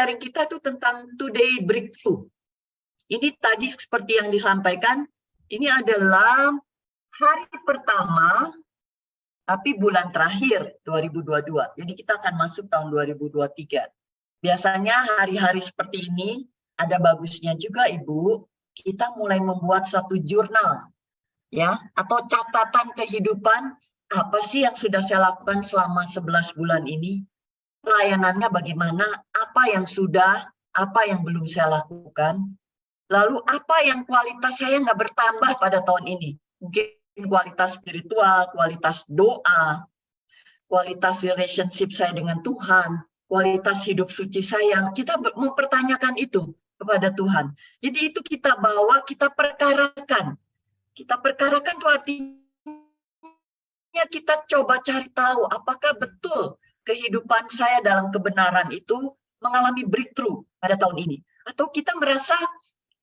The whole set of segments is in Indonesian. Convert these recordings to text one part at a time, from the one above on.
daring kita itu tentang Today Breakthrough. Ini tadi seperti yang disampaikan, ini adalah hari pertama, tapi bulan terakhir 2022. Jadi kita akan masuk tahun 2023. Biasanya hari-hari seperti ini, ada bagusnya juga Ibu, kita mulai membuat satu jurnal, ya, atau catatan kehidupan, apa sih yang sudah saya lakukan selama 11 bulan ini, pelayanannya bagaimana, apa yang sudah, apa yang belum saya lakukan, lalu apa yang kualitas saya nggak bertambah pada tahun ini, mungkin kualitas spiritual, kualitas doa, kualitas relationship saya dengan Tuhan, kualitas hidup suci saya, kita mempertanyakan itu kepada Tuhan. Jadi itu kita bawa, kita perkarakan. Kita perkarakan itu artinya kita coba cari tahu apakah betul kehidupan saya dalam kebenaran itu mengalami breakthrough pada tahun ini. Atau kita merasa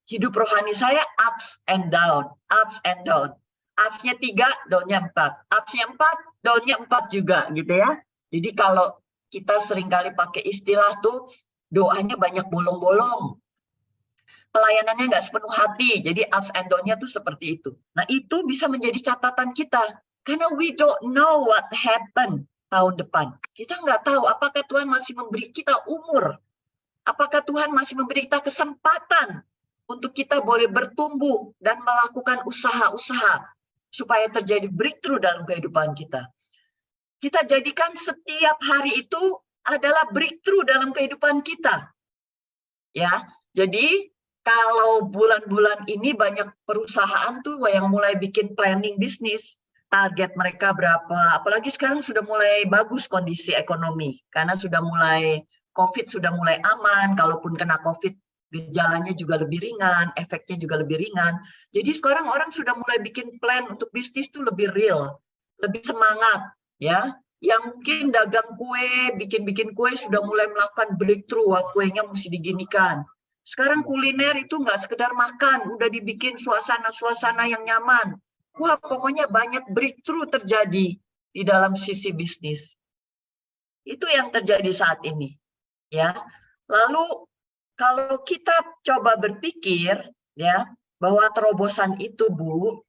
hidup rohani saya ups and down, ups and down. Ups-nya 3, down-nya 4. Ups-nya 4, down-nya 4 juga gitu ya. Jadi kalau kita seringkali pakai istilah tuh doanya banyak bolong-bolong. Pelayanannya nggak sepenuh hati. Jadi ups and down-nya tuh seperti itu. Nah, itu bisa menjadi catatan kita. Karena we don't know what happened tahun depan. Kita nggak tahu apakah Tuhan masih memberi kita umur. Apakah Tuhan masih memberi kita kesempatan untuk kita boleh bertumbuh dan melakukan usaha-usaha supaya terjadi breakthrough dalam kehidupan kita. Kita jadikan setiap hari itu adalah breakthrough dalam kehidupan kita. Ya, jadi kalau bulan-bulan ini banyak perusahaan tuh yang mulai bikin planning bisnis, target mereka berapa, apalagi sekarang sudah mulai bagus kondisi ekonomi, karena sudah mulai COVID sudah mulai aman, kalaupun kena COVID, gejalanya juga lebih ringan, efeknya juga lebih ringan. Jadi sekarang orang sudah mulai bikin plan untuk bisnis tuh lebih real, lebih semangat, ya. Yang mungkin dagang kue, bikin kue sudah mulai melakukan breakthrough, wah kuenya mesti diginikan. Sekarang kuliner itu nggak sekedar makan, udah dibikin suasana-suasana yang nyaman. Wah, pokoknya banyak breakthrough terjadi di dalam sisi bisnis. Itu yang terjadi saat ini, ya. Lalu kalau kita coba berpikir, ya, bahwa terobosan itu, Bu,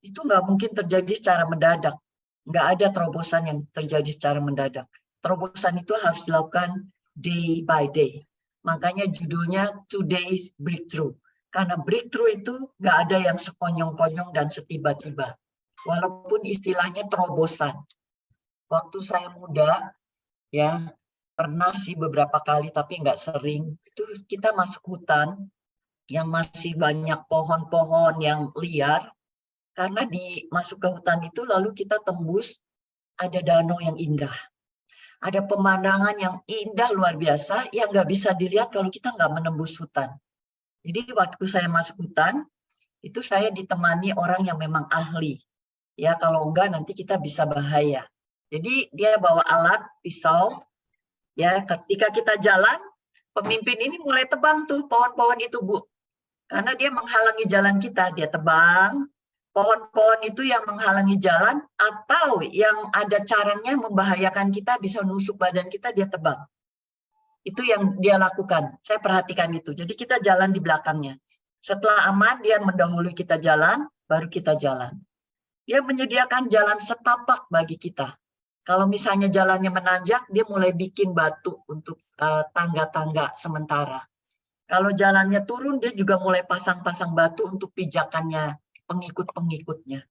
itu nggak mungkin terjadi secara mendadak. Nggak ada terobosan yang terjadi secara mendadak. Terobosan itu harus dilakukan day by day. Makanya judulnya Today's Breakthrough. Karena breakthrough itu nggak ada yang sekonyong-konyong dan setiba-tiba. Walaupun istilahnya terobosan. Waktu saya muda, ya, pernah sih beberapa kali tapi nggak sering, itu kita masuk hutan yang masih banyak pohon-pohon yang liar, karena masuk ke hutan itu lalu kita tembus ada danau yang indah, ada pemandangan yang indah luar biasa yang nggak bisa dilihat kalau kita nggak menembus hutan. Jadi waktu saya masuk hutan itu saya ditemani orang yang memang ahli, ya, kalau enggak nanti kita bisa bahaya. Jadi dia bawa alat pisau. Ya, ketika kita jalan, pemimpin ini mulai tebang tuh pohon-pohon itu, Bu. Karena dia menghalangi jalan kita, dia tebang. Pohon-pohon itu yang menghalangi jalan atau yang ada caranya membahayakan kita, bisa menusuk badan kita, dia tebang. Itu yang dia lakukan. Saya perhatikan itu. Jadi kita jalan di belakangnya. Setelah aman, dia mendahului kita jalan, baru kita jalan. Dia menyediakan jalan setapak bagi kita. Kalau misalnya jalannya menanjak, dia mulai bikin batu untuk tangga-tangga sementara. Kalau jalannya turun, dia juga mulai pasang-pasang batu untuk pijakannya, pengikut-pengikutnya.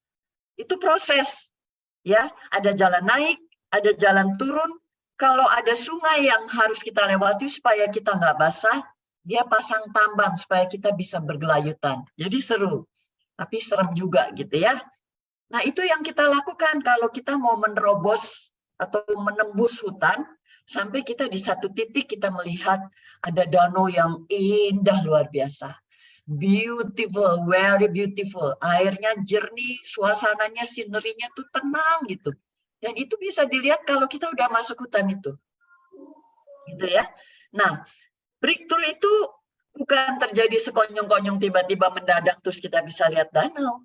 Itu proses, ya. Ada jalan naik, ada jalan turun. Kalau ada sungai yang harus kita lewati supaya kita nggak basah, dia pasang tambang supaya kita bisa bergelayutan. Jadi seru, tapi serem juga gitu ya. Nah, itu yang kita lakukan kalau kita mau menerobos atau menembus hutan, sampai kita di satu titik kita melihat ada danau yang indah luar biasa. Beautiful, very beautiful. Airnya jernih, suasananya, sinerinya tuh tenang gitu. Dan itu bisa dilihat kalau kita udah masuk hutan itu. Gitu ya. Nah, breakthrough itu bukan terjadi sekonyong-konyong tiba-tiba mendadak terus kita bisa lihat danau.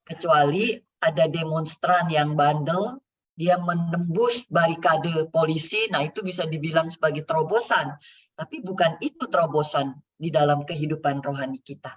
Kecuali ada demonstran yang bandel, dia menembus barikade polisi, nah itu bisa dibilang sebagai terobosan. Tapi bukan itu terobosan di dalam kehidupan rohani kita.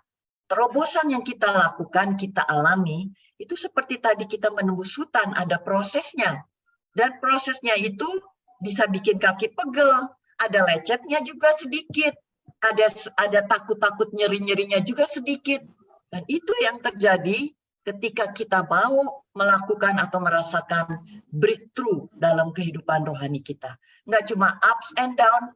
Terobosan yang kita lakukan, kita alami, itu seperti tadi kita menembus hutan, ada prosesnya. Dan prosesnya itu bisa bikin kaki pegel, ada lecetnya juga sedikit, ada takut-takut nyeri-nyerinya juga sedikit. Dan itu yang terjadi ketika kita mau melakukan atau merasakan breakthrough dalam kehidupan rohani kita. Nggak cuma ups and down,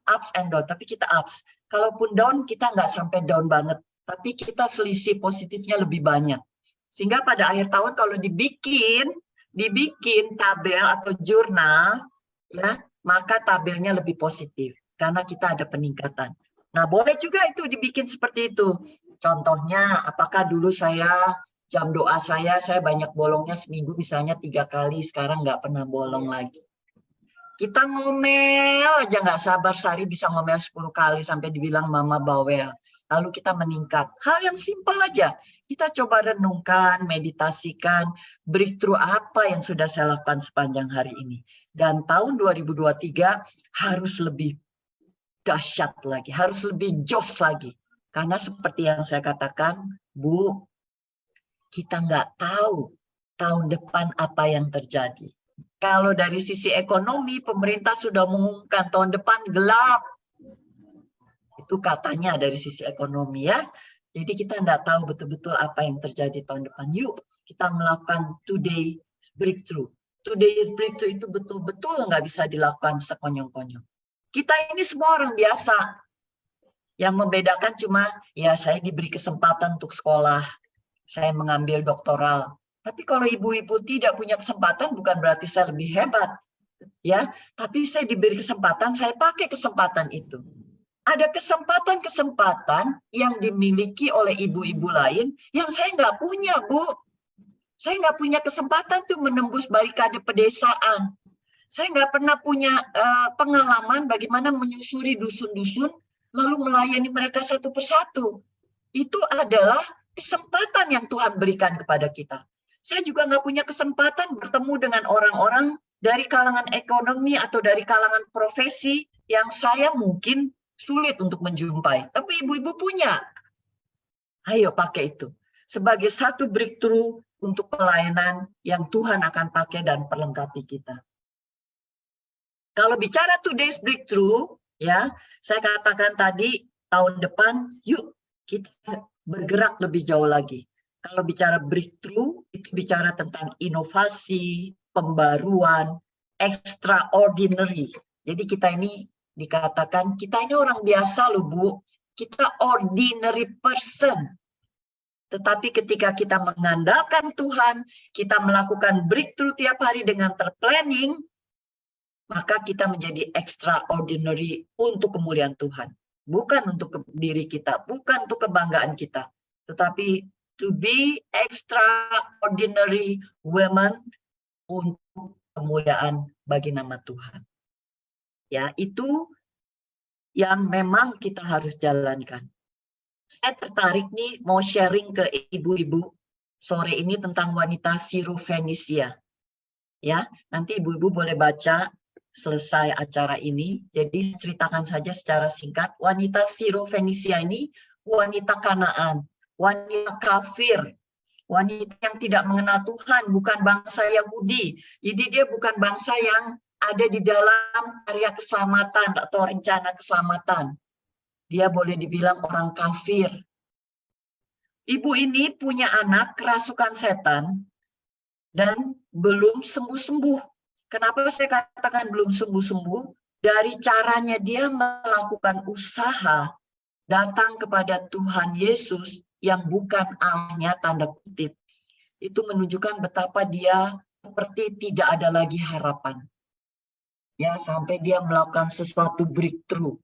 tapi kita ups. Kalaupun down, kita nggak sampai down banget, tapi kita selisih positifnya lebih banyak. Sehingga pada akhir tahun kalau dibikin tabel atau jurnal, ya, maka tabelnya lebih positif karena kita ada peningkatan. Nah, boleh juga itu dibikin seperti itu. Contohnya, apakah dulu jam doa saya banyak bolongnya seminggu misalnya 3 kali, sekarang nggak pernah bolong lagi. Kita ngomel aja nggak sabar, sehari bisa ngomel 10 kali sampai dibilang mama bawel. Lalu kita meningkat. Hal yang simpel aja. Kita coba renungkan, meditasikan, breakthrough apa yang sudah saya lakukan sepanjang hari ini. Dan tahun 2023 harus lebih dahsyat lagi, harus lebih jos lagi. Karena seperti yang saya katakan, Bu, kita nggak tahu tahun depan apa yang terjadi. Kalau dari sisi ekonomi, pemerintah sudah mengumumkan tahun depan gelap. Itu katanya dari sisi ekonomi ya. Jadi kita nggak tahu betul-betul apa yang terjadi tahun depan. Yuk, kita melakukan today breakthrough. Today breakthrough itu betul-betul nggak bisa dilakukan sekonyong-konyong. Kita ini semua orang biasa. Yang membedakan cuma, ya saya diberi kesempatan untuk sekolah. Saya mengambil doktoral. Tapi kalau ibu-ibu tidak punya kesempatan, bukan berarti saya lebih hebat. Ya, tapi saya diberi kesempatan, saya pakai kesempatan itu. Ada kesempatan-kesempatan yang dimiliki oleh ibu-ibu lain yang saya nggak punya, Bu. Saya nggak punya kesempatan tuh menembus barikade pedesaan. Saya nggak pernah punya pengalaman bagaimana menyusuri dusun-dusun lalu melayani mereka satu persatu. Itu adalah kesempatan yang Tuhan berikan kepada kita. Saya juga nggak punya kesempatan bertemu dengan orang-orang dari kalangan ekonomi atau dari kalangan profesi yang saya mungkin sulit untuk menjumpai. Tapi ibu-ibu punya. Ayo pakai itu. Sebagai satu breakthrough untuk pelayanan yang Tuhan akan pakai dan perlengkapi kita. Kalau bicara today's breakthrough, ya, saya katakan tadi tahun depan, yuk kita bergerak lebih jauh lagi. Kalau bicara breakthrough, itu bicara tentang inovasi, pembaruan, extraordinary. Jadi kita ini dikatakan, kita ini orang biasa loh Bu, kita ordinary person. Tetapi ketika kita mengandalkan Tuhan, kita melakukan breakthrough tiap hari dengan terplanning, maka kita menjadi extraordinary untuk kemuliaan Tuhan. Bukan untuk diri kita, bukan untuk kebanggaan kita, tetapi to be extraordinary women untuk kemuliaan bagi nama Tuhan. Ya, itu yang memang kita harus jalankan. Saya tertarik nih mau sharing ke ibu-ibu sore ini tentang wanita Sirofenisia. Ya, nanti ibu-ibu boleh baca selesai acara ini. Jadi ceritakan saja secara singkat. Wanita Sirofenisia ini wanita Kanaan, wanita kafir, wanita yang tidak mengenal Tuhan, bukan bangsa Yahudi. Jadi dia bukan bangsa yang ada di dalam karya keselamatan atau rencana keselamatan. Dia boleh dibilang orang kafir. Ibu ini punya anak kerasukan setan dan belum sembuh-sembuh. Kenapa saya katakan belum sembuh-sembuh? Dari caranya dia melakukan usaha datang kepada Tuhan Yesus yang bukan Allahnya, tanda kutip. Itu menunjukkan betapa dia seperti tidak ada lagi harapan. Ya, sampai dia melakukan sesuatu breakthrough.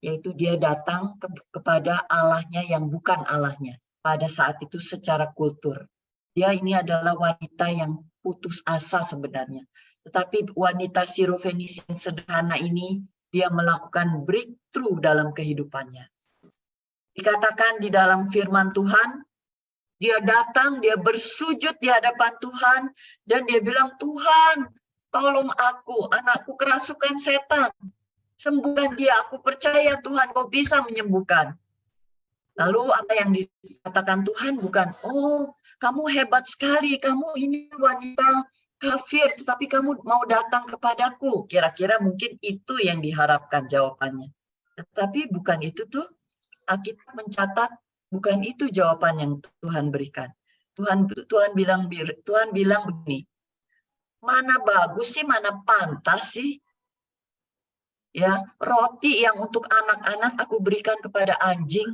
Yaitu dia datang kepada Allahnya yang bukan Allahnya. Pada saat itu secara kultur. Dia ini adalah wanita yang putus asa sebenarnya. Tetapi wanita Sirofenisia yang sederhana ini, dia melakukan breakthrough dalam kehidupannya. Dikatakan di dalam firman Tuhan, dia datang, dia bersujud di hadapan Tuhan, dan dia bilang, Tuhan, tolong aku, anakku kerasukan setan. sembuhkan dia, aku percaya Tuhan kau bisa menyembuhkan. Lalu apa yang dikatakan Tuhan bukan, oh kamu hebat sekali, kamu ini wanita kafir, tetapi kamu mau datang kepadaku. Kira-kira mungkin itu yang diharapkan jawabannya. Tetapi bukan itu tuh, Alkitab mencatat bukan itu jawaban yang Tuhan berikan. Tuhan bilang begini, mana bagus sih, mana pantas sih, ya roti yang untuk anak-anak aku berikan kepada anjing.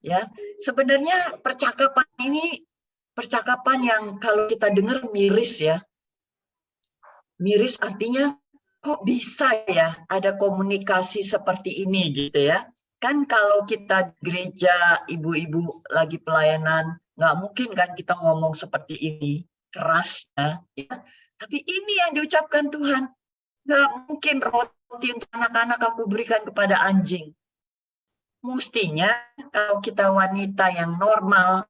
Ya, sebenarnya percakapan ini percakapan yang kalau kita dengar miris ya. Miris artinya kok bisa ya ada komunikasi seperti ini gitu ya. Kan kalau kita gereja, ibu-ibu lagi pelayanan, nggak mungkin kan kita ngomong seperti ini, kerasnya. Ya. Tapi ini yang diucapkan Tuhan. Nggak mungkin roti untuk anak-anak aku berikan kepada anjing. Mestinya kalau kita wanita yang normal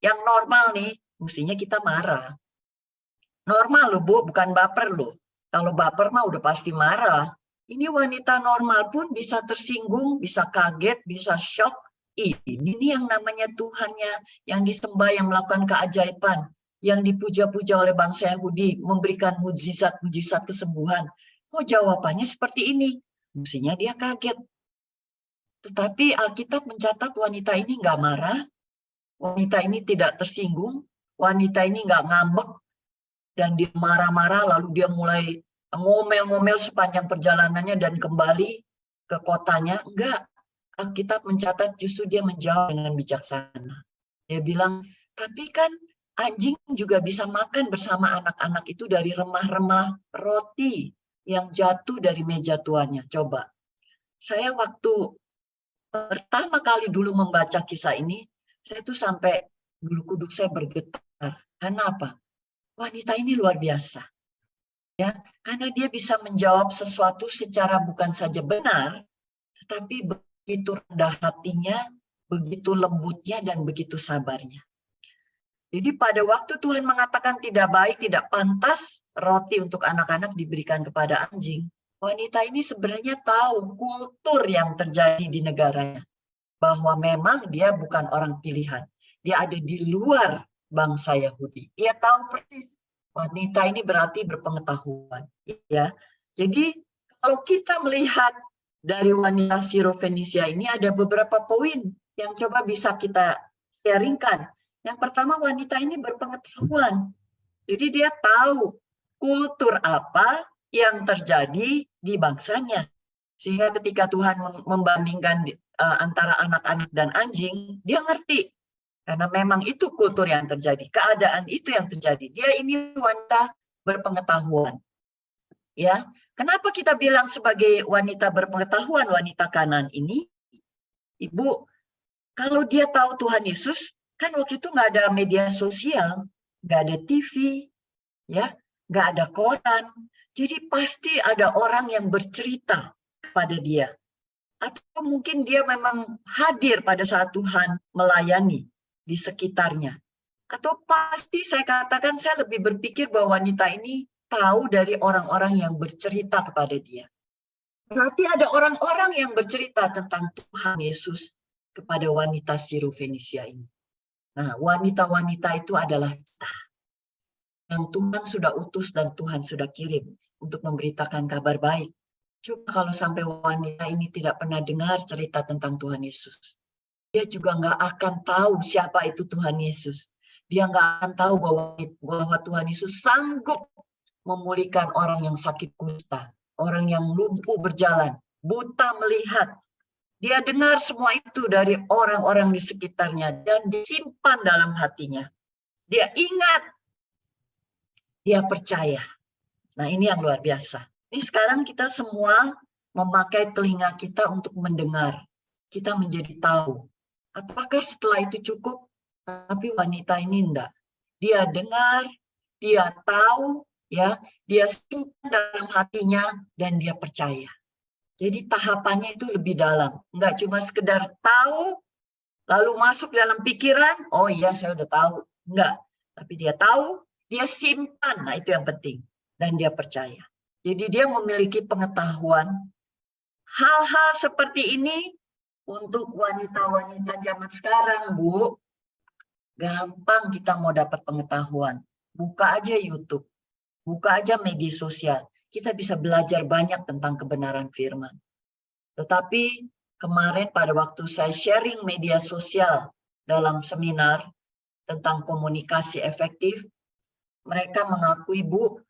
nih, mestinya kita marah. Normal loh Bu, bukan baper loh. Kalau baper mah udah pasti marah. Ini wanita normal pun bisa tersinggung, bisa kaget, bisa shock. Ini yang namanya Tuhannya, yang disembah, yang melakukan keajaiban, yang dipuja-puja oleh bangsa Yahudi, memberikan mujizat-mujizat kesembuhan. Kok jawabannya seperti ini? Mestinya dia kaget. Tetapi Alkitab mencatat wanita ini nggak marah, wanita ini tidak tersinggung, wanita ini nggak ngambek, dan dia marah-marah lalu dia mulai ngomel-ngomel sepanjang perjalanannya dan kembali ke kotanya. Enggak, Alkitab mencatat justru dia menjawab dengan bijaksana. Dia bilang, tapi kan anjing juga bisa makan bersama anak-anak itu dari remah-remah roti yang jatuh dari meja tuannya. Coba, saya waktu pertama kali dulu membaca kisah ini, saya tuh sampai bulu kuduk saya bergetar. Karena apa? Wanita ini luar biasa. Ya, karena dia bisa menjawab sesuatu secara bukan saja benar, tetapi begitu rendah hatinya, begitu lembutnya, dan begitu sabarnya. Jadi pada waktu Tuhan mengatakan tidak baik, tidak pantas roti untuk anak-anak diberikan kepada anjing, wanita ini sebenarnya tahu kultur yang terjadi di negaranya. Bahwa memang dia bukan orang pilihan. Dia ada di luar bangsa Yahudi. Dia tahu persis wanita ini berarti berpengetahuan. Ya. Jadi kalau kita melihat dari wanita Sirofenisia ini ada beberapa poin yang coba bisa kita sharingkan. Yang pertama, wanita ini berpengetahuan. Jadi dia tahu kultur apa yang terjadi di bangsanya. Sehingga ketika Tuhan membandingkan antara anak-anak dan anjing, dia ngerti. Karena memang itu kultur yang terjadi, keadaan itu yang terjadi. Dia ini wanita berpengetahuan. Ya, kenapa kita bilang sebagai wanita berpengetahuan, wanita Kanan ini? Ibu, kalau dia tahu Tuhan Yesus, kan waktu itu nggak ada media sosial, nggak ada TV, ya, nggak ada koran. Jadi pasti ada orang yang bercerita pada dia. Atau mungkin dia memang hadir pada saat Tuhan melayani di sekitarnya. Atau pasti saya katakan saya lebih berpikir bahwa wanita ini tahu dari orang-orang yang bercerita kepada dia. Berarti ada orang-orang yang bercerita tentang Tuhan Yesus kepada wanita Sirofenisia ini. Nah, wanita-wanita itu adalah kita yang Tuhan sudah utus dan Tuhan sudah kirim untuk memberitakan kabar baik. Coba kalau sampai wanita ini tidak pernah dengar cerita tentang Tuhan Yesus. Dia juga nggak akan tahu siapa itu Tuhan Yesus. Dia nggak akan tahu bahwa Tuhan Yesus sanggup memulihkan orang yang sakit kusta, orang yang lumpuh berjalan, buta melihat. Dia dengar semua itu dari orang-orang di sekitarnya dan disimpan dalam hatinya. Dia ingat, dia percaya. Nah, ini yang luar biasa. Ini sekarang kita semua memakai telinga kita untuk mendengar. Kita menjadi tahu. Apakah setelah itu cukup? Tapi wanita ini enggak. Dia dengar, dia tahu, ya, dia simpan dalam hatinya dan dia percaya. Jadi tahapannya itu lebih dalam. Enggak cuma sekedar tahu, lalu masuk dalam pikiran, oh iya saya udah tahu. Enggak. Tapi dia tahu, dia simpan. Nah itu yang penting. Dan dia percaya. Jadi dia memiliki pengetahuan Hal-hal seperti ini untuk wanita-wanita zaman sekarang, Bu, gampang kita mau dapat pengetahuan. Buka aja YouTube, buka aja media sosial. Kita bisa belajar banyak tentang kebenaran firman. Tetapi kemarin pada waktu saya sharing media sosial dalam seminar tentang komunikasi efektif, mereka mengakui, Bu,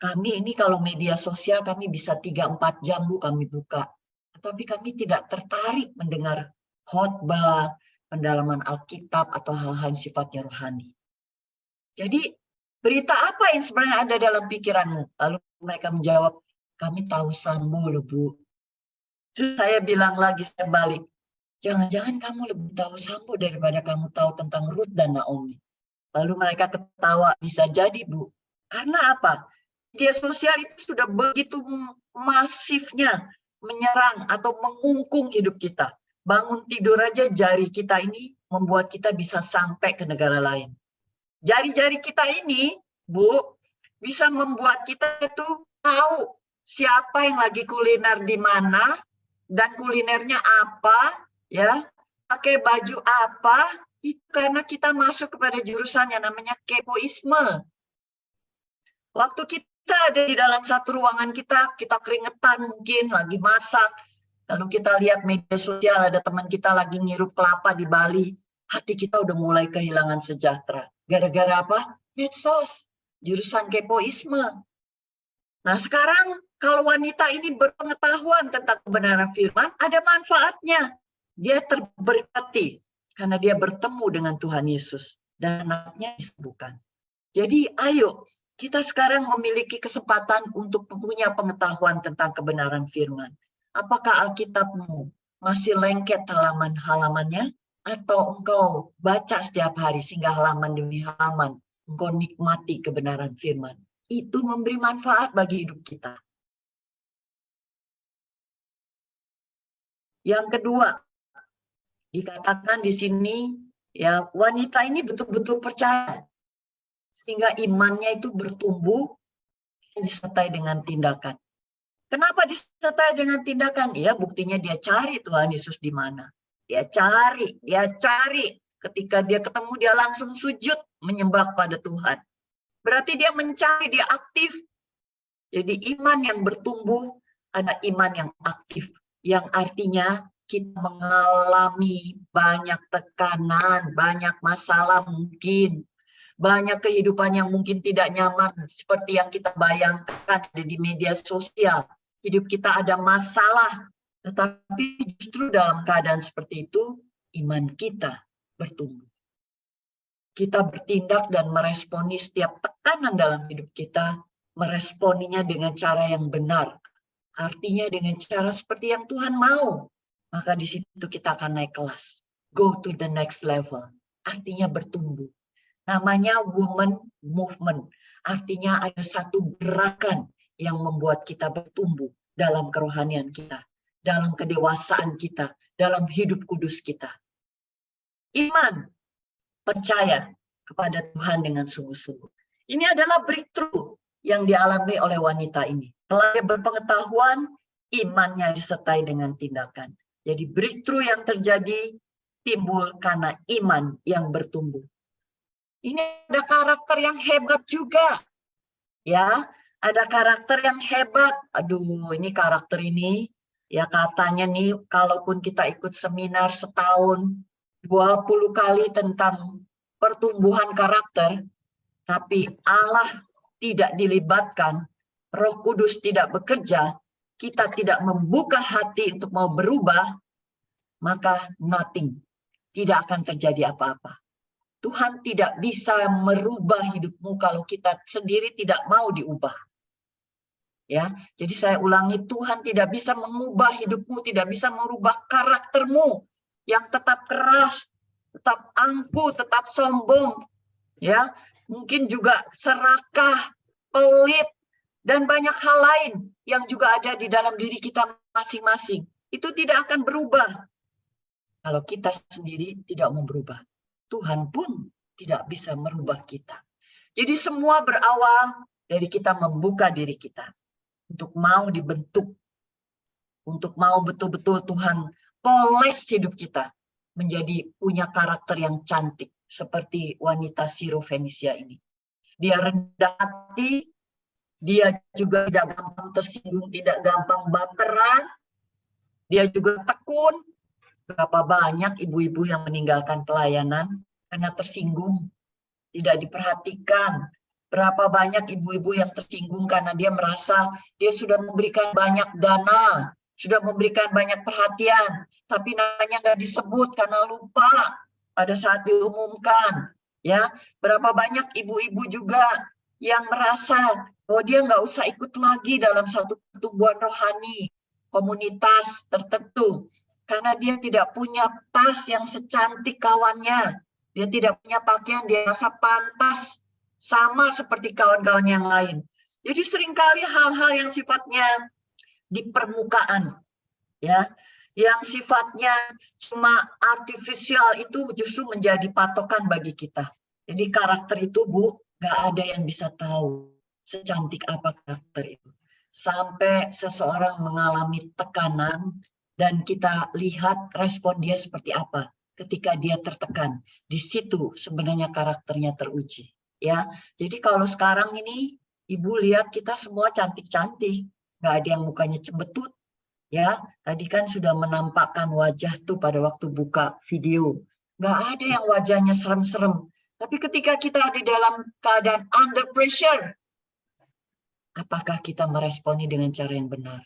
kami ini kalau media sosial kami bisa 3-4 jam, Bu, kami buka. Tetapi kami tidak tertarik mendengar khotbah, pendalaman Alkitab, atau hal-hal sifatnya rohani. Jadi, berita apa yang sebenarnya ada dalam pikiranmu? Lalu mereka menjawab, kami tahu Sambo loh, Bu. Terus saya bilang lagi, saya balik, jangan-jangan kamu lebih tahu Sambo daripada kamu tahu tentang Ruth dan Naomi. Lalu mereka ketawa, bisa jadi, Bu. Karena apa? Media sosial itu sudah begitu masifnya menyerang atau mengungkung hidup kita. Bangun tidur aja jari kita ini membuat kita bisa sampai ke negara lain. Jari-jari kita ini, Bu, bisa membuat kita itu tahu siapa yang lagi kuliner di mana dan kulinernya apa, ya, pakai baju apa, itu karena kita masuk kepada jurusan yang namanya kepoisme. Waktu kita ada di dalam satu ruangan kita keringetan mungkin, lagi masak, lalu kita lihat media sosial, ada teman kita lagi ngirup kelapa di Bali, hati kita udah mulai kehilangan sejahtera. Gara-gara apa? Medsos, jurusan kepoisme. Nah sekarang kalau wanita ini berpengetahuan tentang kebenaran firman, ada manfaatnya. Dia terberkati karena dia bertemu dengan Tuhan Yesus dan anaknya disembuhkan. Jadi ayo, kita sekarang memiliki kesempatan untuk punya pengetahuan tentang kebenaran firman. Apakah Alkitabmu masih lengket halaman-halamannya? Atau engkau baca setiap hari sehingga halaman demi halaman engkau nikmati kebenaran firman? Itu memberi manfaat bagi hidup kita. Yang kedua, dikatakan di sini, ya wanita ini betul-betul percaya. Sehingga imannya itu bertumbuh disertai dengan tindakan. Kenapa disertai dengan tindakan? Ya, buktinya dia cari Tuhan Yesus di mana. Dia cari. Ketika dia ketemu, dia langsung sujud menyembah pada Tuhan. Berarti dia mencari, dia aktif. Jadi iman yang bertumbuh, ada iman yang aktif. Yang artinya kita mengalami banyak tekanan, banyak masalah mungkin. Banyak kehidupan yang mungkin tidak nyaman seperti yang kita bayangkan di media sosial. Hidup kita ada masalah, tetapi justru dalam keadaan seperti itu, iman kita bertumbuh. Kita bertindak dan meresponi setiap tekanan dalam hidup kita, meresponinya dengan cara yang benar. Artinya dengan cara seperti yang Tuhan mau. Maka di situ kita akan naik kelas. Go to the next level. Artinya bertumbuh. Namanya woman movement. Artinya ada satu gerakan yang membuat kita bertumbuh dalam kerohanian kita, dalam kedewasaan kita, dalam hidup kudus kita. Iman, percaya kepada Tuhan dengan sungguh-sungguh. Ini adalah breakthrough yang dialami oleh wanita ini. Setelah dia berpengetahuan, imannya disertai dengan tindakan. Jadi breakthrough yang terjadi timbul karena iman yang bertumbuh. Ini ada karakter yang hebat juga. Ya, ada karakter yang hebat. Aduh, ini karakter ini, ya katanya nih, kalaupun kita ikut seminar setahun, 20 kali tentang pertumbuhan karakter, tapi Allah tidak dilibatkan, Roh Kudus tidak bekerja, kita tidak membuka hati untuk mau berubah, maka nothing, tidak akan terjadi apa-apa. Tuhan tidak bisa merubah hidupmu kalau kita sendiri tidak mau diubah. Ya, jadi saya ulangi, Tuhan tidak bisa mengubah hidupmu, tidak bisa merubah karaktermu yang tetap keras, tetap angkuh, tetap sombong. Ya, mungkin juga serakah, pelit, dan banyak hal lain yang juga ada di dalam diri kita masing-masing. Itu tidak akan berubah kalau kita sendiri tidak mau berubah. Tuhan pun tidak bisa merubah kita. Jadi semua berawal dari kita membuka diri kita untuk mau dibentuk untuk mau betul-betul Tuhan poles hidup kita menjadi punya karakter yang cantik seperti wanita Sirofenisia ini. Dia rendah hati, dia juga tidak gampang tersinggung, tidak gampang baperan, dia juga tekun. Berapa banyak ibu-ibu yang meninggalkan pelayanan karena tersinggung, tidak diperhatikan. Berapa banyak ibu-ibu yang tersinggung karena dia merasa dia sudah memberikan banyak dana, sudah memberikan banyak perhatian, tapi namanya nggak disebut karena lupa pada saat diumumkan. Ya, berapa banyak ibu-ibu juga yang merasa bahwa dia nggak usah ikut lagi dalam satu pertumbuhan rohani, komunitas tertentu, karena dia tidak punya tas yang secantik kawannya. Dia tidak punya pakaian, dia merasa pantas sama seperti kawan-kawan yang lain. Jadi seringkali hal-hal yang sifatnya di permukaan, ya, yang sifatnya cuma artifisial itu justru menjadi patokan bagi kita. Jadi karakter itu, Bu, nggak ada yang bisa tahu secantik apa karakter itu. Sampai seseorang mengalami tekanan dan kita lihat respon dia seperti apa ketika dia tertekan. Di situ sebenarnya karakternya teruji. Ya, jadi kalau sekarang ini Ibu lihat kita semua cantik-cantik, nggak ada yang mukanya cembetut. Ya, tadi kan sudah menampakkan wajah tuh pada waktu buka video. Nggak ada yang wajahnya serem-serem. Tapi ketika kita di dalam keadaan under pressure, apakah kita meresponi dengan cara yang benar?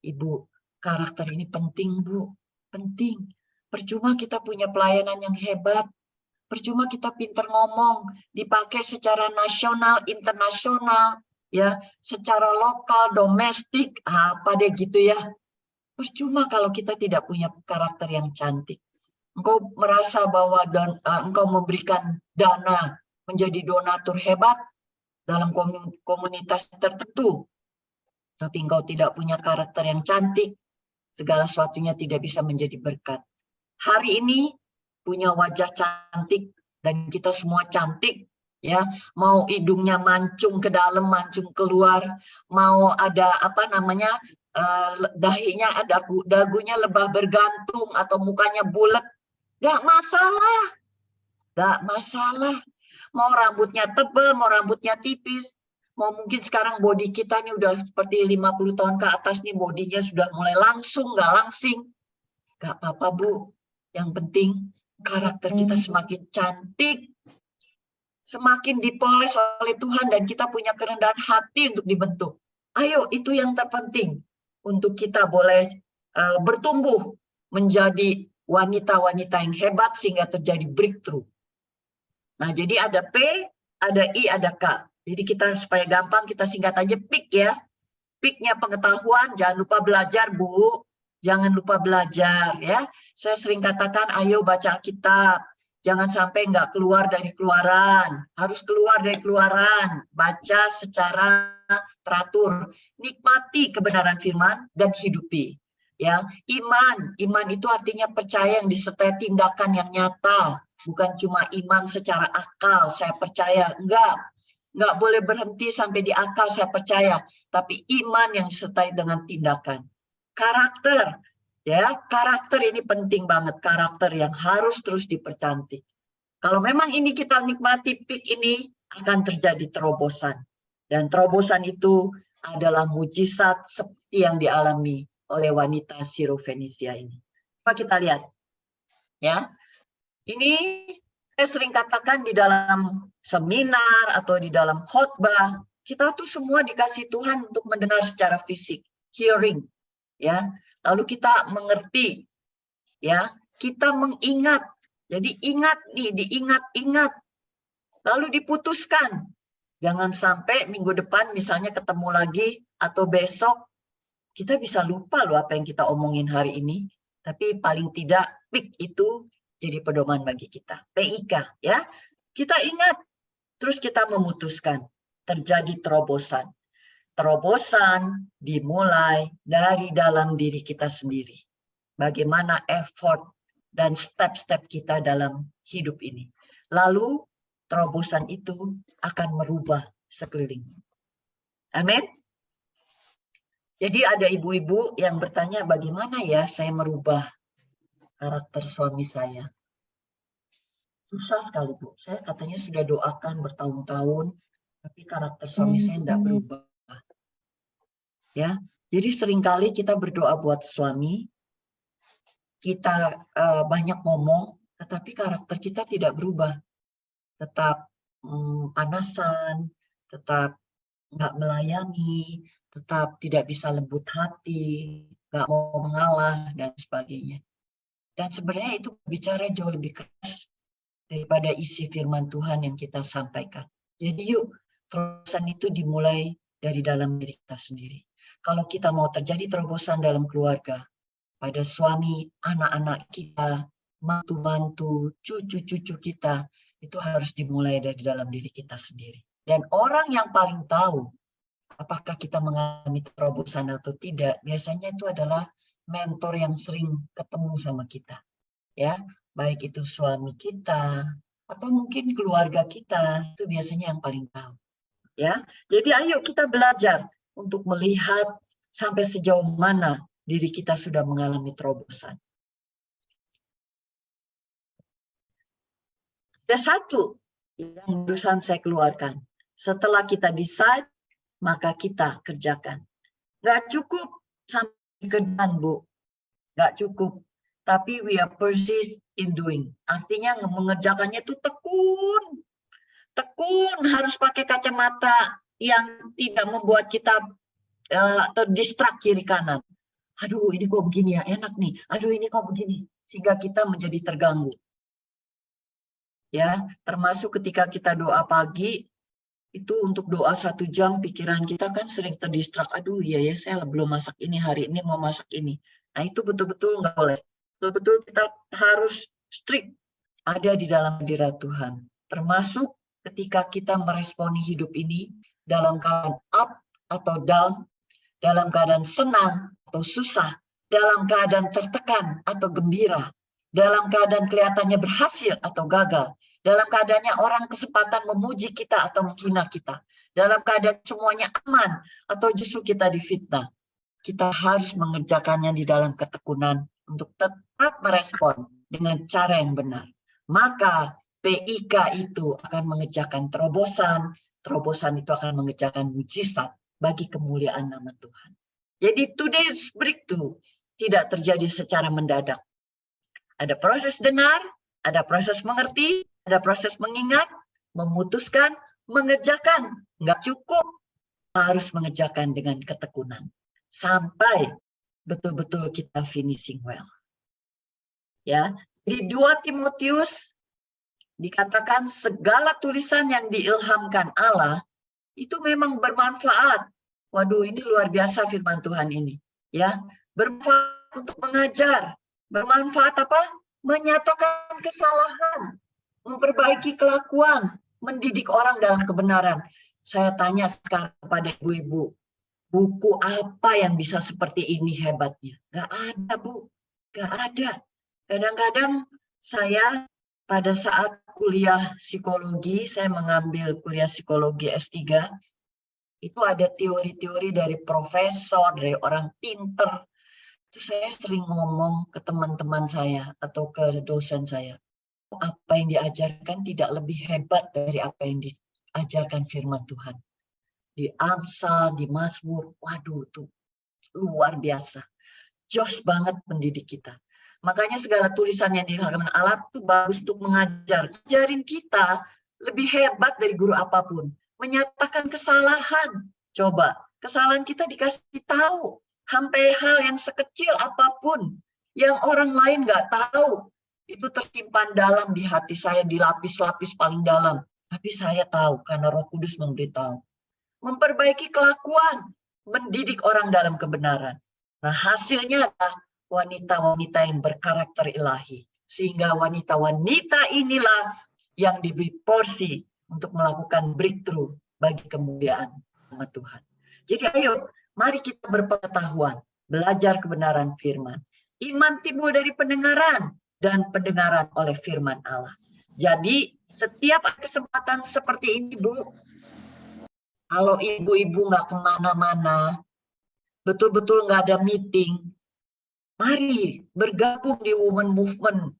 Ibu, karakter ini penting, Bu. Penting. Percuma kita punya pelayanan yang hebat. Percuma kita pinter ngomong, dipakai secara nasional, internasional, ya, secara lokal, domestik, apa deh gitu ya. Percuma kalau kita tidak punya karakter yang cantik. Engkau merasa bahwa engkau memberikan dana menjadi donatur hebat dalam komunitas tertentu, tapi engkau tidak punya karakter yang cantik, segala sesuatunya tidak bisa menjadi berkat. Hari ini punya wajah cantik dan kita semua cantik, ya, mau hidungnya mancung ke dalam, mancung keluar, mau ada apa namanya, dahinya ada dagunya lebah bergantung atau mukanya bulat, nggak masalah, nggak masalah. Mau rambutnya tebal, mau rambutnya tipis, mau mungkin sekarang body kita nih udah seperti 50 tahun ke atas nih, bodinya sudah mulai langsung, nggak langsing, nggak apa-apa, Bu. Yang penting karakter kita semakin cantik, semakin dipoles oleh Tuhan, dan kita punya kerendahan hati untuk dibentuk. Ayo, itu yang terpenting untuk kita boleh bertumbuh menjadi wanita-wanita yang hebat sehingga terjadi breakthrough. Nah, jadi ada P, ada I, ada K. Jadi kita supaya gampang kita singkat aja PIK ya. PIK-nya pengetahuan, jangan lupa belajar, Bu. Jangan lupa belajar ya. Saya sering katakan, ayo baca Alkitab. Jangan sampai nggak keluar dari keluaran. Harus keluar dari keluaran. Baca secara teratur. Nikmati kebenaran firman dan hidupi. Ya, iman itu artinya percaya yang disertai tindakan yang nyata. Bukan cuma iman secara akal, saya percaya. Enggak boleh berhenti sampai di akal saya percaya. Tapi iman yang disertai dengan tindakan. Karakter, ya, karakter ini penting banget, karakter yang harus terus dipercantik. Kalau memang ini kita nikmati PIK ini, akan terjadi terobosan. Dan terobosan itu adalah mujizat seperti yang dialami oleh wanita Sirofenisia ini. Coba kita lihat, ya. Ini saya sering katakan di dalam seminar atau di dalam khotbah, kita tuh semua dikasih Tuhan untuk mendengar secara fisik, hearing. Ya, lalu kita mengerti, ya, kita mengingat. Jadi ingat nih, diingat-ingat, lalu diputuskan. Jangan sampai minggu depan misalnya ketemu lagi atau besok kita bisa lupa loh apa yang kita omongin hari ini. Tapi paling tidak PIK itu jadi pedoman bagi kita. PIK ya, kita ingat, terus kita memutuskan. Terjadi terobosan. Terobosan dimulai dari dalam diri kita sendiri. Bagaimana effort dan step-step kita dalam hidup ini. Lalu terobosan itu akan merubah sekeliling. Amin. Jadi ada ibu-ibu yang bertanya, bagaimana ya saya merubah karakter suami saya? Susah sekali, Bu. Saya katanya sudah doakan bertahun-tahun, tapi karakter suami saya tidak berubah. Ya, jadi seringkali kita berdoa buat suami, kita banyak ngomong, tetapi karakter kita tidak berubah. Tetap panasan, tetap nggak melayani, tetap tidak bisa lembut hati, nggak mau mengalah, dan sebagainya. Dan sebenarnya itu bicara jauh lebih keras daripada isi firman Tuhan yang kita sampaikan. Jadi yuk, terobosan itu dimulai dari dalam diri kita sendiri. Kalau kita mau terjadi terobosan dalam keluarga, pada suami, anak-anak kita, mantu-mantu, cucu-cucu kita, itu harus dimulai dari dalam diri kita sendiri. Dan orang yang paling tahu apakah kita mengalami terobosan atau tidak, biasanya itu adalah mentor yang sering ketemu sama kita. Ya, baik itu suami kita atau mungkin keluarga kita, itu biasanya yang paling tahu. Ya, jadi ayo kita belajar untuk melihat sampai sejauh mana diri kita sudah mengalami terobosan. Ada satu yang barusan saya keluarkan. Setelah kita decide, maka kita kerjakan. Nggak cukup sampai kerjaan, Bu. Nggak cukup. Tapi we are persist in doing. Artinya mengerjakannya itu tekun. Tekun, harus pakai kacamata yang tidak membuat kita terdistrak kiri kanan. Aduh, ini kok begini ya, enak nih. Aduh, ini kok begini. Sehingga kita menjadi terganggu. Ya, termasuk ketika kita doa pagi, itu untuk doa 1 jam, pikiran kita kan sering terdistrak. Aduh, iya ya, saya belum masak ini, hari ini mau masak ini. Nah, itu betul-betul nggak boleh. Betul-betul kita harus strict ada di dalam hadirat Tuhan. Termasuk ketika kita meresponi hidup ini dalam keadaan up atau down, dalam keadaan senang atau susah, dalam keadaan tertekan atau gembira, dalam keadaan kelihatannya berhasil atau gagal, dalam keadaannya orang kesempatan memuji kita atau menghina kita, dalam keadaan semuanya aman atau justru kita difitnah. Kita harus mengerjakannya di dalam ketekunan untuk tetap merespon dengan cara yang benar. Maka PIK itu akan mengerjakan terobosan, terobosan itu akan mengerjakan mujizat bagi kemuliaan nama Tuhan. Jadi today's breakthrough tidak terjadi secara mendadak. Ada proses dengar, ada proses mengerti, ada proses mengingat, memutuskan, mengerjakan. Nggak cukup, harus mengerjakan dengan ketekunan. Sampai betul-betul kita finishing well. Ya, di 2 Timotius dikatakan segala tulisan yang diilhamkan Allah itu memang bermanfaat. Waduh, ini luar biasa firman Tuhan ini. Ya, bermanfaat untuk mengajar. Bermanfaat apa? Menyatakan kesalahan, memperbaiki kelakuan, mendidik orang dalam kebenaran. Saya tanya sekarang kepada ibu-ibu, buku apa yang bisa seperti ini hebatnya? Gak ada, Bu. Gak ada. Kadang-kadang saya pada saat kuliah psikologi, saya mengambil kuliah psikologi S3, itu ada teori-teori dari profesor, dari orang pinter. Itu saya sering ngomong ke teman-teman saya atau ke dosen saya. Apa yang diajarkan tidak lebih hebat dari apa yang diajarkan firman Tuhan. Di Amsal, di Mazmur, waduh tuh luar biasa. Jos banget pendidik kita. Makanya segala tulisan yang diilhamkan Allah itu bagus untuk mengajar. Ajarin kita lebih hebat dari guru apapun. Menyatakan kesalahan. Coba, kesalahan kita dikasih tahu. Sampai hal yang sekecil apapun. Yang orang lain nggak tahu. Itu tersimpan dalam di hati saya, di lapis-lapis paling dalam. Tapi saya tahu karena Roh Kudus memberitahu. Memperbaiki kelakuan, mendidik orang dalam kebenaran. Nah, hasilnya adalah wanita-wanita yang berkarakter ilahi. Sehingga wanita-wanita inilah yang diberi porsi untuk melakukan breakthrough bagi kemuliaan nama Tuhan. Jadi ayo, mari kita berpengetahuan, belajar kebenaran firman. Iman timbul dari pendengaran dan pendengaran oleh firman Allah. Jadi setiap kesempatan seperti ini, Bu, kalau ibu-ibu nggak kemana-mana, betul-betul nggak ada meeting, mari bergabung di Women Movement.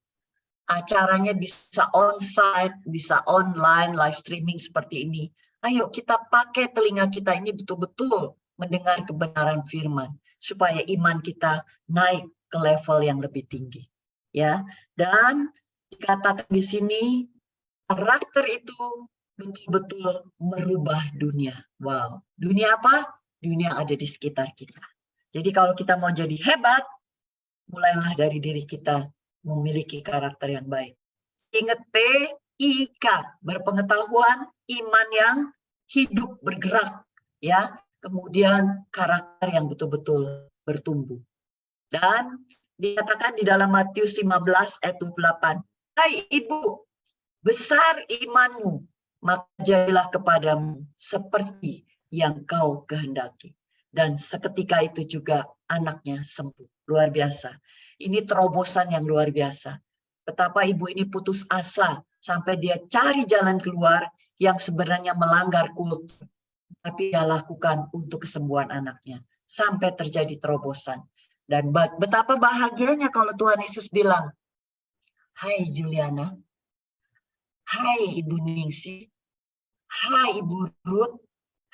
Acaranya bisa on-site, bisa online, live streaming seperti ini. Ayo kita pakai telinga kita ini betul-betul mendengar kebenaran firman, supaya iman kita naik ke level yang lebih tinggi. Ya, dan dikatakan di sini, karakter itu betul-betul merubah dunia. Wow, dunia apa? Dunia ada di sekitar kita. Jadi kalau kita mau jadi hebat, mulailah dari diri kita memiliki karakter yang baik. Ingat PIK, berpengetahuan, iman yang hidup bergerak, ya. Kemudian karakter yang betul-betul bertumbuh. Dan dikatakan di dalam Matius 15 ayat 28, hai ibu, besar imanmu, maka jadilah kepadamu seperti yang kau kehendaki. Dan seketika itu juga anaknya sembuh. Luar biasa. Ini terobosan yang luar biasa. Betapa ibu ini putus asa sampai dia cari jalan keluar yang sebenarnya melanggar kultur. Tapi dia lakukan untuk kesembuhan anaknya. Sampai terjadi terobosan. Dan betapa bahagianya kalau Tuhan Yesus bilang, hai Juliana, hai Ibu Ningsi, hai Ibu Ruth,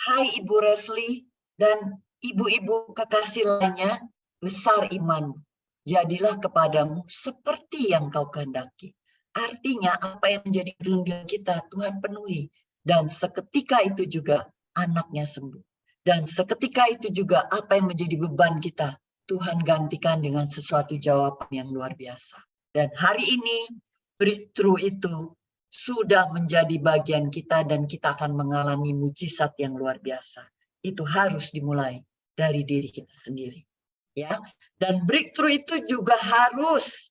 hai Ibu Refli, dan ibu-ibu kekasih lainnya, besar imanmu. Jadilah kepadamu seperti yang kau kehendaki. Artinya apa yang menjadi kerinduan kita Tuhan penuhi. Dan seketika itu juga anaknya sembuh. Dan seketika itu juga apa yang menjadi beban kita Tuhan gantikan dengan sesuatu jawaban yang luar biasa. Dan hari ini breakthrough itu sudah menjadi bagian kita dan kita akan mengalami mujizat yang luar biasa. Itu harus dimulai dari diri kita sendiri. Ya, dan breakthrough itu juga harus,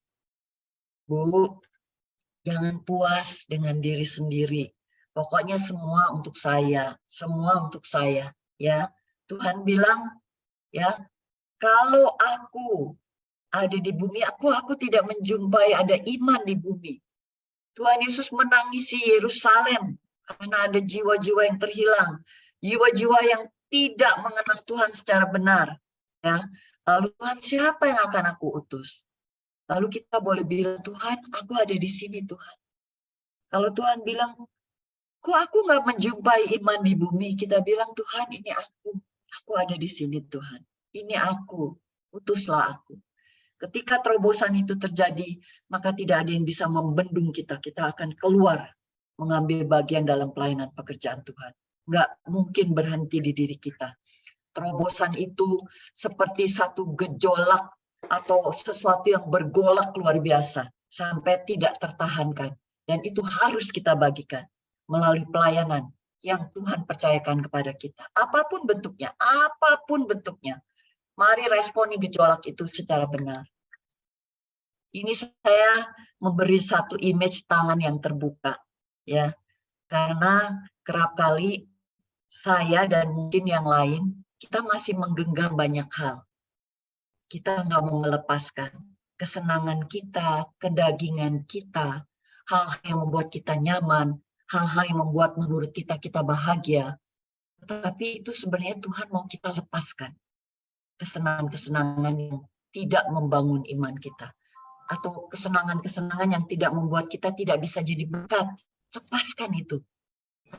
Bu, jangan puas dengan diri sendiri. Pokoknya semua untuk saya, semua untuk saya. Ya, Tuhan bilang, ya, kalau aku ada di bumi, aku tidak menjumpai ada iman di bumi. Tuhan Yesus menangisi Yerusalem karena ada jiwa-jiwa yang terhilang, jiwa-jiwa yang tidak mengenal Tuhan secara benar. Ya, lalu Tuhan siapa yang akan aku utus? Lalu kita boleh bilang, Tuhan, aku ada di sini Tuhan. Kalau Tuhan bilang, kok aku nggak menjumpai iman di bumi? Kita bilang, Tuhan ini aku ada di sini Tuhan. Ini aku, utuslah aku. Ketika terobosan itu terjadi, maka tidak ada yang bisa membendung kita. Kita akan keluar mengambil bagian dalam pelayanan pekerjaan Tuhan. Nggak mungkin berhenti di diri kita. Terobosan itu seperti satu gejolak atau sesuatu yang bergolak luar biasa sampai tidak tertahankan. Dan itu harus kita bagikan melalui pelayanan yang Tuhan percayakan kepada kita. Apapun bentuknya, mari responi gejolak itu secara benar. Ini saya memberi satu image tangan yang terbuka, ya, karena kerap kali saya dan mungkin yang lain kita masih menggenggam banyak hal. Kita nggak mau melepaskan kesenangan kita, kedagingan kita, hal-hal yang membuat kita nyaman, hal-hal yang membuat menurut kita bahagia. Tetapi itu sebenarnya Tuhan mau kita lepaskan kesenangan-kesenangan yang tidak membangun iman kita. Atau kesenangan-kesenangan yang tidak membuat kita tidak bisa jadi berkat. Lepaskan itu.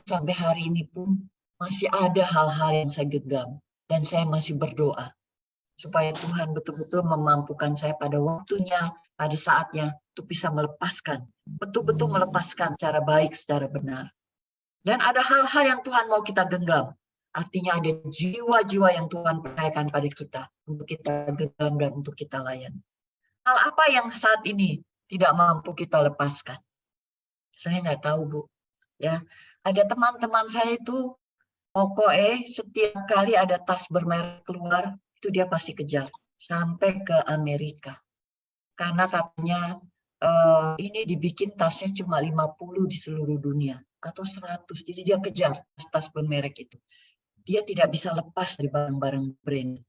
Sampai hari ini pun masih ada hal-hal yang saya genggam. Dan saya masih berdoa. Supaya Tuhan betul-betul memampukan saya pada waktunya, pada saatnya, untuk bisa melepaskan. Betul-betul melepaskan secara baik, secara benar. Dan ada hal-hal yang Tuhan mau kita genggam. Artinya ada jiwa-jiwa yang Tuhan percayakan pada kita. Untuk kita genggam dan untuk kita layani. Hal apa yang saat ini tidak mampu kita lepaskan? Saya nggak tahu, Bu. Ya, ada teman-teman saya itu pokoknya setiap kali ada tas bermerek keluar, itu dia pasti kejar sampai ke Amerika. Karena katanya ini dibikin tasnya cuma 50 di seluruh dunia atau 100. Jadi dia kejar tas bermerek itu. Dia tidak bisa lepas dari barang-barang brand.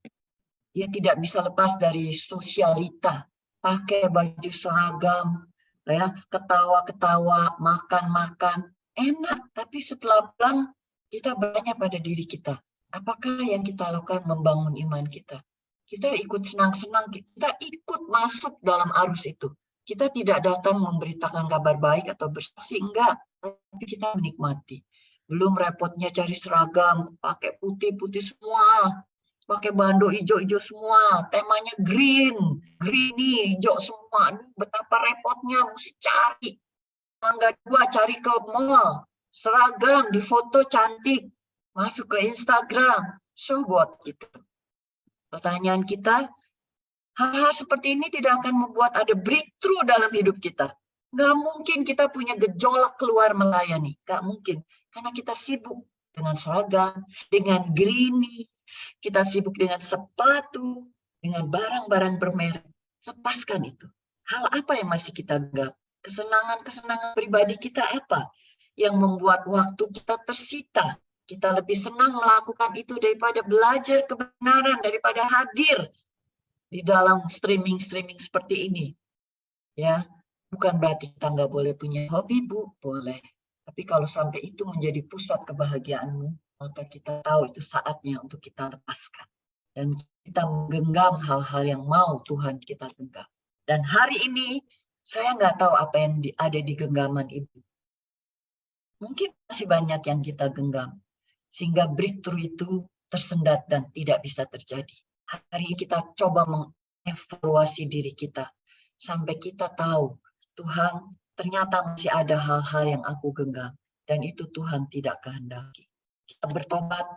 Dia tidak bisa lepas dari sosialita. Pakai baju seragam, ya, ketawa-ketawa, makan-makan, enak. Tapi setelah pulang, kita bertanya pada diri kita, Apakah yang kita lakukan membangun iman kita? Kita ikut senang-senang, kita ikut masuk dalam arus itu. Kita tidak datang memberitakan kabar baik atau bersaksi, enggak. Tapi kita menikmati. Belum repotnya cari seragam, pakai putih-putih semua. Pakai bando hijau-hijau semua. Temanya green. Green nih, hijau semua. Aduh, betapa repotnya, mesti cari. Mangga 2 cari ke mall. Seragam, di foto cantik. Masuk ke Instagram. So what gitu. Pertanyaan kita, hal-hal seperti ini tidak akan membuat ada breakthrough dalam hidup kita. Nggak mungkin kita punya gejolak keluar melayani. Nggak mungkin. Karena kita sibuk dengan seragam, dengan greenie. Kita sibuk dengan sepatu, dengan barang-barang bermerek. Lepaskan itu. Hal apa yang masih kita genggam? Kesenangan-kesenangan pribadi kita apa? Yang membuat waktu kita tersita. Kita lebih senang melakukan itu daripada belajar kebenaran, daripada hadir di dalam streaming-streaming seperti ini. Ya, bukan berarti kita nggak boleh punya hobi, Bu. Boleh. Tapi kalau sampai itu menjadi pusat kebahagiaanmu, maka kita tahu itu saatnya untuk kita lepaskan. Dan kita menggenggam hal-hal yang mau Tuhan kita genggam. Dan hari ini, saya nggak tahu apa yang ada di genggaman Ibu. Mungkin masih banyak yang kita genggam. Sehingga breakthrough itu tersendat dan tidak bisa terjadi. Hari ini kita coba mengevaluasi diri kita. Sampai kita tahu, Tuhan ternyata masih ada hal-hal yang aku genggam. Dan itu Tuhan tidak kehendaki. Kita bertobat,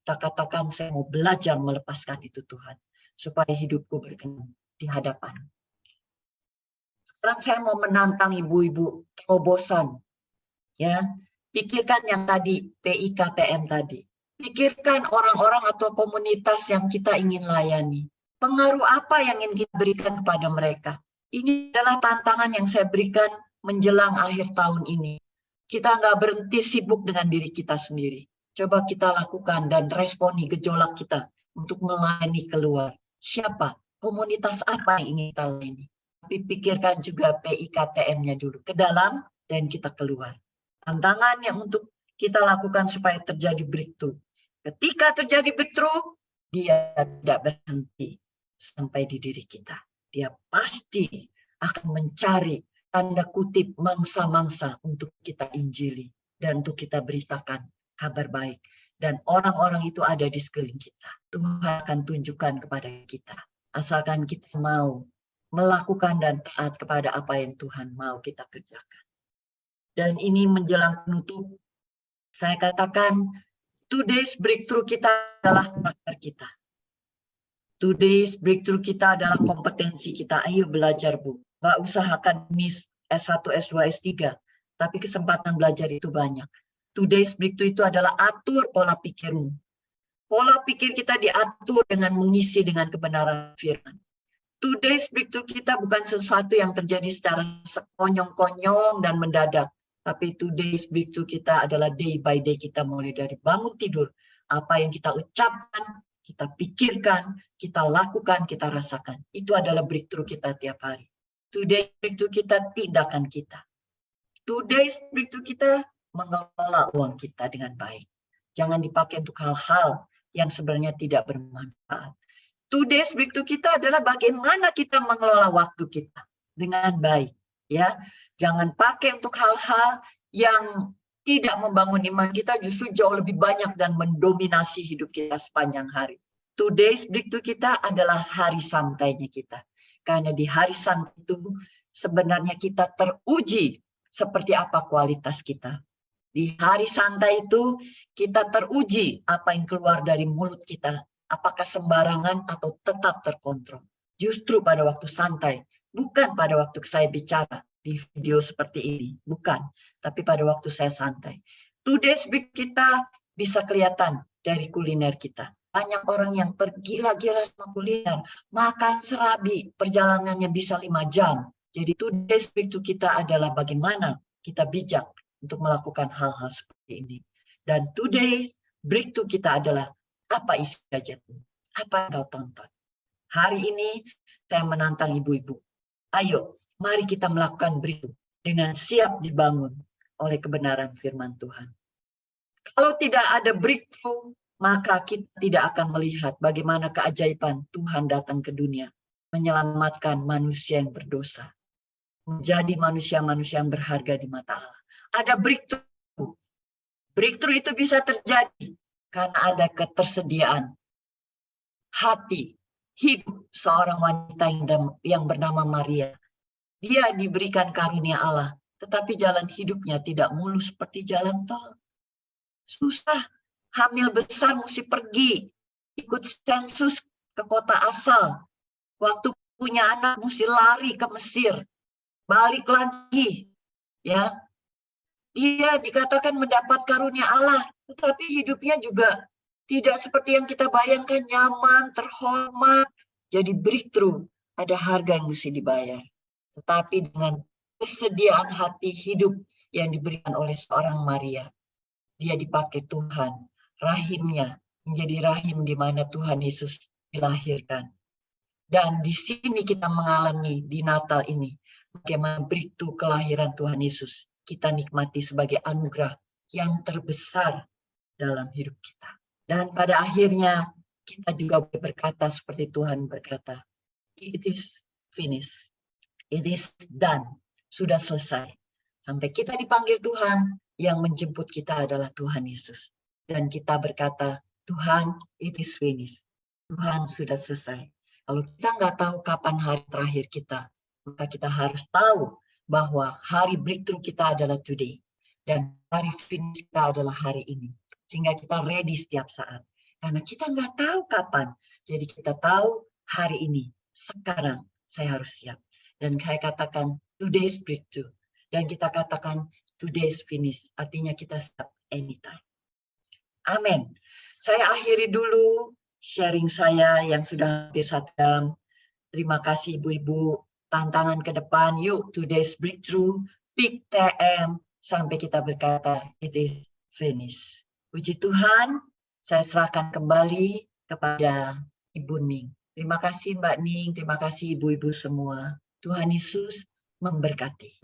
kita katakan saya mau belajar melepaskan itu Tuhan. Supaya hidupku berkenan di hadapan. Sekarang saya mau menantang ibu-ibu terobosan. Ya, pikirkan yang tadi, PIKTM tadi. Pikirkan orang-orang atau komunitas yang kita ingin layani. Pengaruh apa yang ingin kita berikan kepada mereka? Ini adalah tantangan yang saya berikan menjelang akhir tahun ini. Kita nggak berhenti sibuk dengan diri kita sendiri. Coba kita lakukan dan responi gejolak kita untuk melayani keluar. Siapa? Komunitas apa yang ingin kita layani? Tapi pikirkan juga PIKTM-nya dulu. Ke dalam dan kita keluar. Tantangan yang untuk kita lakukan supaya terjadi breakthrough. Ketika terjadi breakthrough, dia tidak berhenti sampai di diri kita. Dia pasti akan mencari tanda kutip mangsa-mangsa untuk kita injili dan untuk kita beritakan kabar baik. Dan orang-orang itu ada di sekeliling kita. Tuhan akan tunjukkan kepada kita. Asalkan kita mau melakukan dan taat kepada apa yang Tuhan mau kita kerjakan. Dan ini menjelang penutup, saya katakan, today's breakthrough kita adalah karakter kita. Today's breakthrough kita adalah kompetensi kita. Ayo belajar, Bu. Nggak usah akademis S1, S2, S3. Tapi kesempatan belajar itu banyak. Today's breakthrough itu adalah atur pola pikirmu. Pola pikir kita diatur dengan mengisi dengan kebenaran firman. Today's breakthrough kita bukan sesuatu yang terjadi secara sekonyong-konyong dan mendadak. Tapi today's breakthrough kita adalah day by day kita mulai dari bangun tidur. Apa yang kita ucapkan, kita pikirkan, kita lakukan, kita rasakan. Itu adalah breakthrough kita tiap hari. Today's breakthrough kita tindakan kita. Today's breakthrough kita mengelola uang kita dengan baik. Jangan dipakai untuk hal-hal yang sebenarnya tidak bermanfaat. Today's breakthrough kita adalah bagaimana kita mengelola waktu kita dengan baik. Ya, jangan pakai untuk hal-hal yang tidak membangun iman kita, justru jauh lebih banyak dan mendominasi hidup kita sepanjang hari. Today's breakthrough kita adalah hari santainya kita. Karena di hari santai itu sebenarnya kita teruji seperti apa kualitas kita. Di hari santai itu kita teruji apa yang keluar dari mulut kita. Apakah sembarangan atau tetap terkontrol. Justru pada waktu santai, bukan pada waktu saya bicara di video seperti ini, bukan. Tapi pada waktu saya santai. Today's break kita bisa kelihatan dari kuliner kita. Banyak orang yang tergila-gila sama kuliner, makan serabi, perjalanannya bisa 5 jam. Jadi today's break kita adalah bagaimana kita bijak untuk melakukan hal-hal seperti ini. Dan today's breakthrough kita adalah apa isi gadgetmu? Apa yang kau tonton? Hari ini saya menantang ibu-ibu. Ayo, mari kita melakukan breakthrough dengan siap dibangun oleh kebenaran firman Tuhan. Kalau tidak ada breakthrough, maka kita tidak akan melihat bagaimana keajaiban Tuhan datang ke dunia, menyelamatkan manusia yang berdosa, menjadi manusia-manusia yang berharga di mata Allah. Ada breakthrough. Breakthrough itu bisa terjadi karena ada ketersediaan hati, hidup seorang wanita yang bernama Maria. Dia diberikan karunia Allah, tetapi jalan hidupnya tidak mulus seperti jalan tol. Susah, hamil besar mesti pergi, ikut sensus ke kota asal. Waktu punya anak mesti lari ke Mesir, balik lagi. Ya, dia dikatakan mendapat karunia Allah, tetapi hidupnya juga tidak seperti yang kita bayangkan, nyaman, terhormat. Jadi breakthrough, ada harga yang mesti dibayar. Tetapi dengan kesediaan hati hidup yang diberikan oleh seorang Maria, dia dipakai Tuhan, rahimnya menjadi rahim di mana Tuhan Yesus dilahirkan. Dan di sini kita mengalami di Natal ini, bagaimana breakthrough kelahiran Tuhan Yesus kita nikmati sebagai anugerah yang terbesar dalam hidup kita. Dan pada akhirnya kita juga boleh berkata seperti Tuhan berkata, it is finished. It is done. Sudah selesai. Sampai kita dipanggil Tuhan, yang menjemput kita adalah Tuhan Yesus. Dan kita berkata, Tuhan, it is finished. Tuhan sudah selesai. Kalau kita nggak tahu kapan hari terakhir kita, maka kita harus tahu bahwa hari breakthrough kita adalah today. Dan hari finish kita adalah hari ini. Sehingga kita ready setiap saat. Karena kita nggak tahu kapan. Jadi kita tahu hari ini, sekarang saya harus siap. Dan saya katakan today's breakthrough. Dan kita katakan today's finish. Artinya kita siap anytime. Amin. Saya akhiri dulu sharing saya yang sudah hampir 1 jam. Terima kasih ibu-ibu. Tantangan ke depan, yuk today's breakthrough, pick TM, sampai kita berkata it is finished. Puji Tuhan, saya serahkan kembali kepada Ibu Ning. Terima kasih Mbak Ning, terima kasih ibu-ibu semua. Tuhan Yesus memberkati.